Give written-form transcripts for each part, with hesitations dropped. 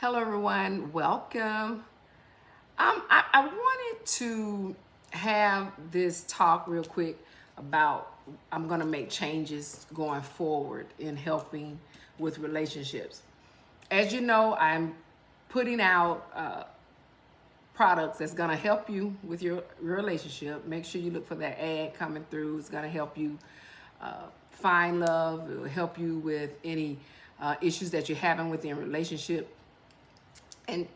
Hello, everyone. Welcome. I wanted to have this talk real quick about I'm going to make changes going forward in helping with relationships. As you know, I'm putting out products that's going to help you with your relationship. Make sure you look for that ad coming through. It's going to help you find love. It will help you with any issues that you're having within your relationship. And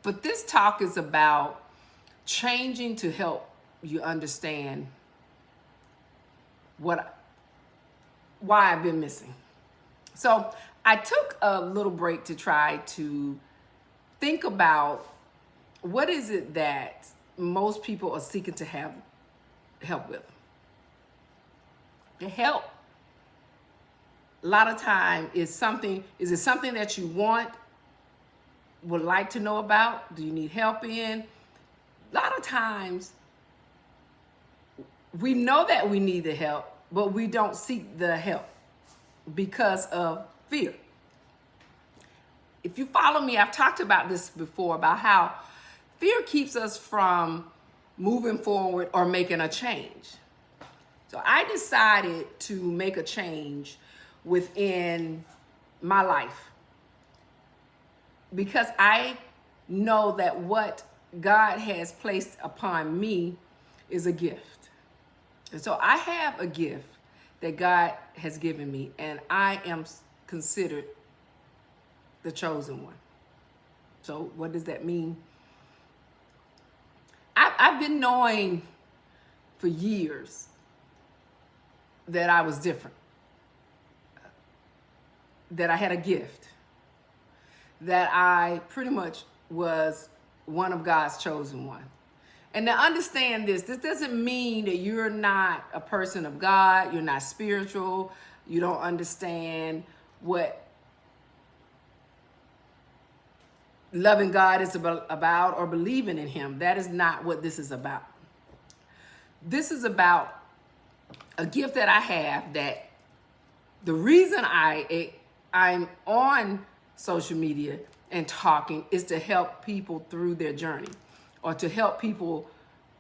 but this talk is about changing to help you understand why I've been missing. So I took a little break to try to think about what is it that most people are seeking to have help with. The help, a lot of time is it something that you want, would like to know about? Do you need help in? A lot of times we know that we need the help, but we don't seek the help because of fear. If you follow me, I've talked about this before, about how fear keeps us from moving forward or making a change. So I decided to make a change within my life because I know that what God has placed upon me is a gift. And so I have a gift that God has given me, and I am considered the chosen one. So what does that mean? I've been knowing for years that I was different, that I had a gift, that I pretty much was one of God's chosen one. And to understand this doesn't mean that you're not a person of God, you're not spiritual, you don't understand what loving God is about or believing in Him. That is not what this is about. This is about a gift that I have, that the reason I'm on social media and talking is to help people through their journey, or to help people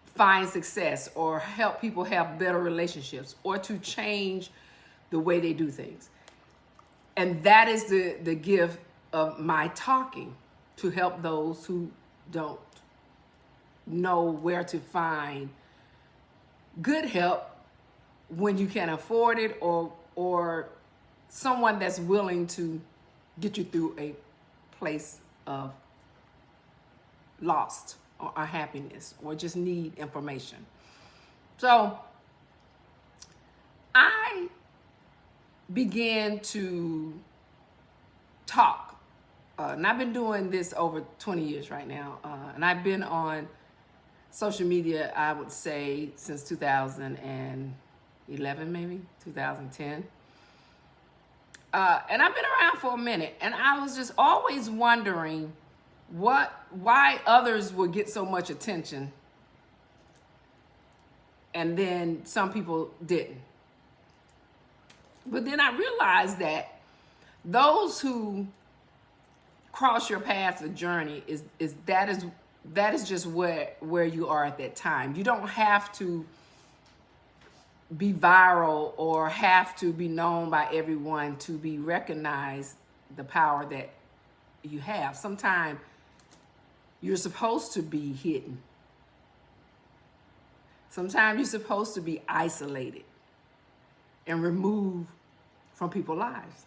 find success, or help people have better relationships, or to change the way they do things. And that is the gift of my talking, to help those who don't know where to find good help when you can't afford it, or someone that's willing to get you through a place of lost or unhappiness, or just need information. So I began to talk, and I've been doing this over 20 years right now, and I've been on social media, I would say, since 2011, maybe 2010. And I've been around for a minute, and I was just always wondering why others would get so much attention and then some people didn't. But then I realized that those who cross your path of journey is just where you are at that time. You don't have to be viral or have to be known by everyone to be recognized the power that you have. Sometimes you're supposed to be hidden. Sometimes you're supposed to be isolated and removed from people's lives.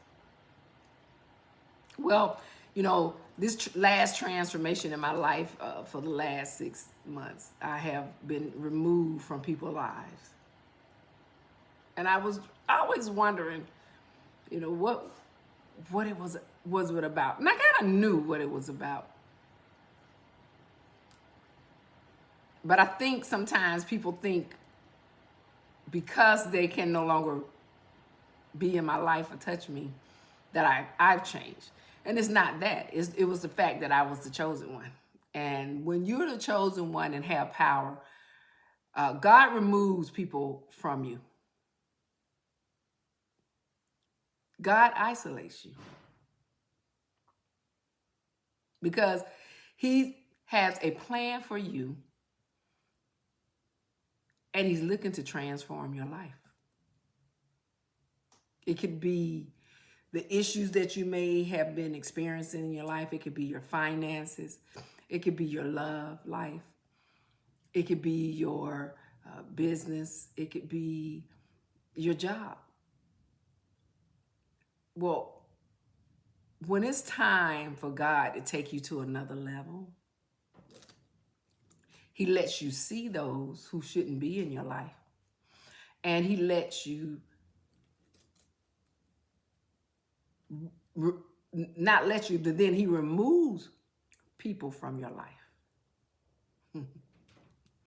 Well, this last transformation in my life, for the last 6 months, I have been removed from people's lives. And I was always wondering, what it was it about. And I kind of knew what it was about. But I think sometimes people think because they can no longer be in my life or touch me, that I've changed. And it's not that. It was the fact that I was the chosen one. And when you're the chosen one and have power, God removes people from you. God isolates you. because he has a plan for you and he's looking to transform your life. It could be the issues that you may have been experiencing in your life. It could be your finances. It could be your love life. It could be your business. It could be your job. Well, when it's time for God to take you to another level, he lets you see those who shouldn't be in your life. And he lets you, not let you, but then he removes people from your life.